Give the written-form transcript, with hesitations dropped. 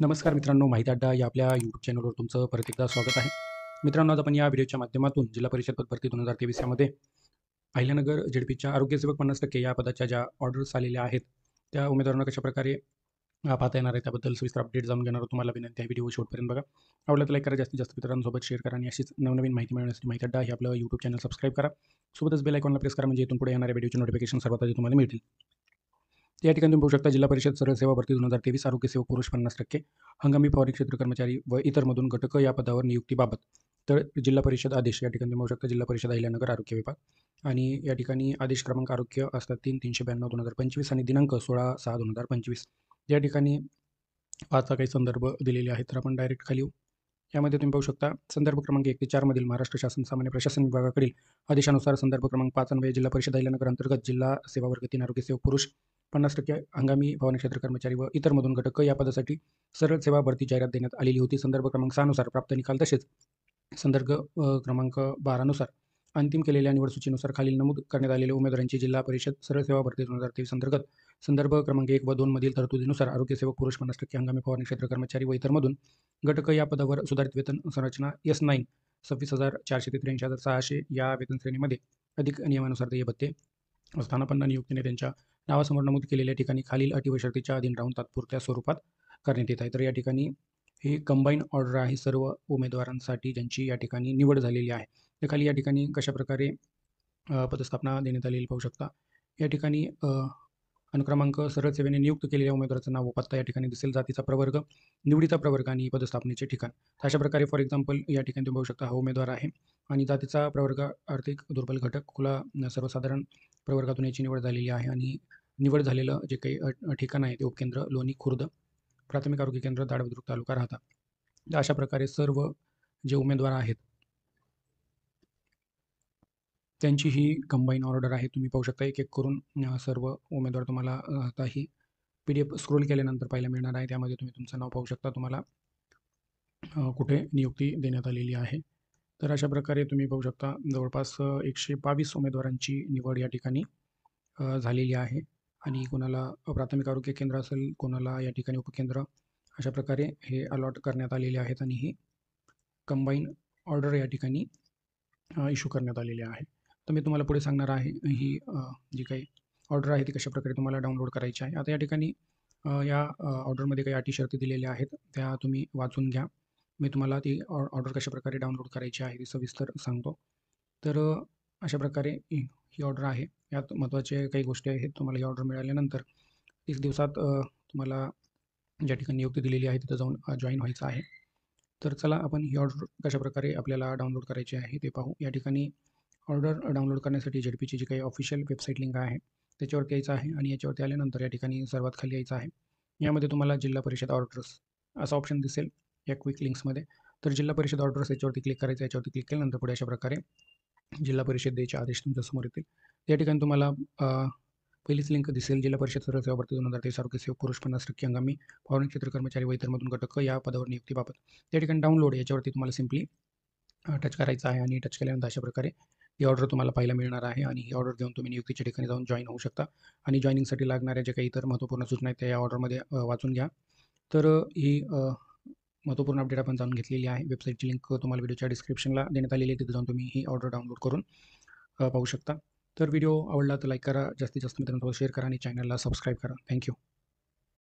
नमस्कार मित्रांनो, माहिती अड्डा या आपल्या यूट्यूब चॅनलवर तुमचं परत एकदा स्वागत आहे. मित्रांनो, आज आपण या व्हिडिओच्या माध्यमातून जिल्हा परिषद पदभरती 2023 यामध्ये अहिल्यानगर झेडपीच्या आरोग्यसेवक 50% या पदाच्या ज्या ऑर्डर्स आलेल्या आहेत, त्या उमेदवारांना कशाप्रकारे पाहता येणार आहे त्याबद्दल सविस्तर अपडेट जाणून घेणार आहोत. तुम्हाला विनंती आहे व्हिडिओ शेवटपर्यंत बघा. आवडलं तर लाईक करा, जास्तीत जास्त मित्रांसोबत शेअर करा आणि अशीच नवनवीन माहिती मिळवण्यासाठी माहिती अड्डा हे आपलं यूट्यूब चॅनल सबस्क्राईब करा. सोबतच बेल आयकॉनला प्रेस करा, म्हणजे इथून पुढे येणाऱ्या व्हिडिओचे नोटिफिकेशन सर्वात आधी तुम्हाला मिळतील. या ठिकाणी तुम्ही पाहू शकता, जिल्हा परिषद सरळ सेवा भरती 2023 आरोग्यसेवक पुरुष 50%, हंगामी फवारणी क्षेत्र कर्मचारी व इतरमधून घटक या पदावर नियुक्तीबाबत. तर जिल्हा परिषद आदेश या ठिकाणी तुम्ही पाहू शकता, जिल्हा परिषद अहिल्यानगर आरोग्य विभाग आणि या ठिकाणी आदेश क्रमांक आरोग्य असतात 3-392-2025 आणि दिनांक 16/6/2025. या ठिकाणी पाचचा काही संदर्भ दिलेले आहेत. तर आपण डायरेक्ट खाली येऊ. यामध्ये तुम्ही पाहू शकता, संदर्भ क्रमांक 1 ते 4 मधील महाराष्ट्र शासन सामान्य प्रशासन विभागाकडील आदेशानुसार संदर्भ क्रमांक 5 अन्वये जिल्हा परिषद अहिल्यानगर अंतर्गत जिल्हा सेवा वर्ग 3 आरोग्यसेवक पुरुष 50% हंगामी भवनी क्षेत्र कर्मचारी व इतरमधून घटक या पदासाठी सरळ सेवा भरती जाहिरात देण्यात आलेली होती. संदर्भ क्रमांक 6 नुसार प्राप्त निकाल तसेच संदर्भ क्रमांक 12 नुसार अंतिम केलेल्या निवड सूचीनुसार खालील नमूद करण्यात आलेल्या उमेदवारांची जिल्हा परिषद सरळ सेवा भरती 2023 अंतर्गत संदर्भ क्रमांक 1 व 2 मधील तरतुदीनुसार आरोग्यसेवक पुरुष 50% हंगामी फवारणी क्षेत्र कर्मचारी व इतरमधून घटक या पदावर सुधारित वेतन संरचना S9 26,400 ते 83,600 या वेतन श्रेणीमध्ये अधिक नियमानुसार देय भत्ते स्थानापन्न नियुक्तीने त्यांच्या नावासमोर नमूद केलेल्या ठिकाणी खालील अटी व शर्तीच्या अधीन राहून तात्पुरत्या स्वरूपात करण्यात येत आहे. तर या ठिकाणी ही कंबाईन ऑर्डर आहे सर्व उमेदवारांसाठी ज्यांची या ठिकाणी निवड झालेली आहे. तर खाली या ठिकाणी कशाप्रकारे पदस्थापना देण्यात आलेली पाहू शकता. या ठिकाणी अनुक्रमांक सरळ सेवेने नियुक्त केलेल्या उमेदवाराचं नाव व पत्ता या ठिकाणी दिसेल. जातीचा प्रवर्ग, निवडीचा प्रवर्ग आणि पदस्थापनेचे ठिकाण. अशा प्रकारे फॉर एक्झाम्पल या ठिकाणी तुम्ही पाहू शकता, हा उमेदवार आहे आणि जातीचा प्रवर्ग आर्थिक दुर्बल घटक खुला सर्वसाधारण प्रवर्गातून याची निवड झालेली आहे आणि निवड झालेलं जे काही ठिकाण आहे ते उपकेंद्र लोणी खुर्द, प्राथमिक आरोग्य केंद्र दाड बुद्रुक तालुका राहता. तर अशा प्रकारे सर्व जे उमेदवार आहेत त्यांची ही कंबाईन ऑर्डर आहे. तुम्ही पाहू शकता एक एक करून सर्व उमेदवार तुम्हाला आता ही PDF स्क्रोल केल्यानंतर पाहायला मिळणार आहे. त्यामध्ये तुम्ही तुमचं नाव पाहू शकता, तुम्हाला कुठे नियुक्ती देण्यात आलेली आहे. तर अशा प्रकारे तुम्ही पाहू शकता जवळपास 122 उमेदवारांची निवड या ठिकाणी झालेली आहे आणि कोणाला प्राथमिक आरोग्य केंद्र असेल, कोणाला या ठिकाणी उपकेंद्र, अशा प्रकारे हे अलॉट करण्यात आलेले आहेत आणि ही कंबाईन ऑर्डर या ठिकाणी इश्यू करण्यात आलेली आहे. तर मी तुम्हाला पुढे सांगणार आहे ही जी काही ऑर्डर आहे ती कशाप्रकारे तुम्हाला डाउनलोड करायची आहे. आता या ठिकाणी या ऑर्डरमध्ये काही अटी शर्ती दिलेल्या आहेत, त्या तुम्ही वाचून घ्या. मी तुम्हाला ती ऑर्डर कशाप्रकारे डाउनलोड करायची आहे ती सविस्तर सांगतो. तर अशा प्रकारे ही ऑर्डर आहे. यात महत्त्वाचे काही गोष्टी आहेत. तुम्हाला ही ऑर्डर मिळाल्यानंतर 30 दिवसात तुम्हाला ज्या ठिकाणी नियुक्ती दिलेली आहे तिथं जाऊन जॉईन व्हायचं आहे. तर चला आपण ही ऑर्डर कशाप्रकारे आपल्याला डाउनलोड करायची आहे ते पाहू. या ठिकाणी ऑर्डर डाउनलोड करण्यासाठी झेडपीची जी काही ऑफिशियल वेबसाईट लिंक आहे त्याच्यावरती यायचं आहे आणि याच्यावरती आल्यानंतर या ठिकाणी सर्वात खाली यायचं आहे. यामध्ये तुम्हाला जिल्हा परिषद ऑर्डर्स असा ऑप्शन दिसेल या क्विक लिंक्समध्ये. तर जिल्हा परिषद ऑर्डर्स याच्यावरती क्लिक करायचं. याच्यावरती क्लिक केल्यानंतर पुढे अशा प्रकारे जिल्हा परिषदेचे आदेश तुमच्यासमोर येतील. या ठिकाणी तुम्हाला पहिलीच लिंक दिसेल, जिल्हा परिषद सरळ सेवा भरती 2023 आरोग्यसेवक पुरुष 50% हंगामी फवारणी क्षेत्र कर्मचारी व इतरमधून घटक या पदावर नियुक्तीबाबत. त्या ठिकाणी डाउनलोड याच्यावरती तुम्हाला सिम्पली टच करायचं आहे आणि टच केल्यानंतर अशा प्रकारे ही ऑर्डर तुम्हाला पाहायला मिळणार आहे आणि ही ऑर्डर घेऊन तुम्ही नियुक्तीच्या ठिकाणी जाऊन जॉईन होऊ शकता आणि जॉईनिंगसाठी लागणाऱ्या ज्या काही इतर महत्त्वपूर्ण सूचना आहेत त्या या ऑर्डरमध्ये वाचून घ्या. तर ही महत्त्वपूर्ण अपडेट आपण जाणून घेतलेली आहे. वेबसाईटची लिंक तुम्हाला व्हिडिओच्या डिस्क्रिप्शनला देण्यात आलेली आहे, तिथे जाऊन तुम्ही ही ऑर्डर डाउनलोड करून पाहू शकता. तर व्हिडिओ आवडला तर लाईक करा, जास्तीत जास्त मित्रांसोबत शेअर करा आणि चॅनलला सबस्क्राईब करा. थँक्यू.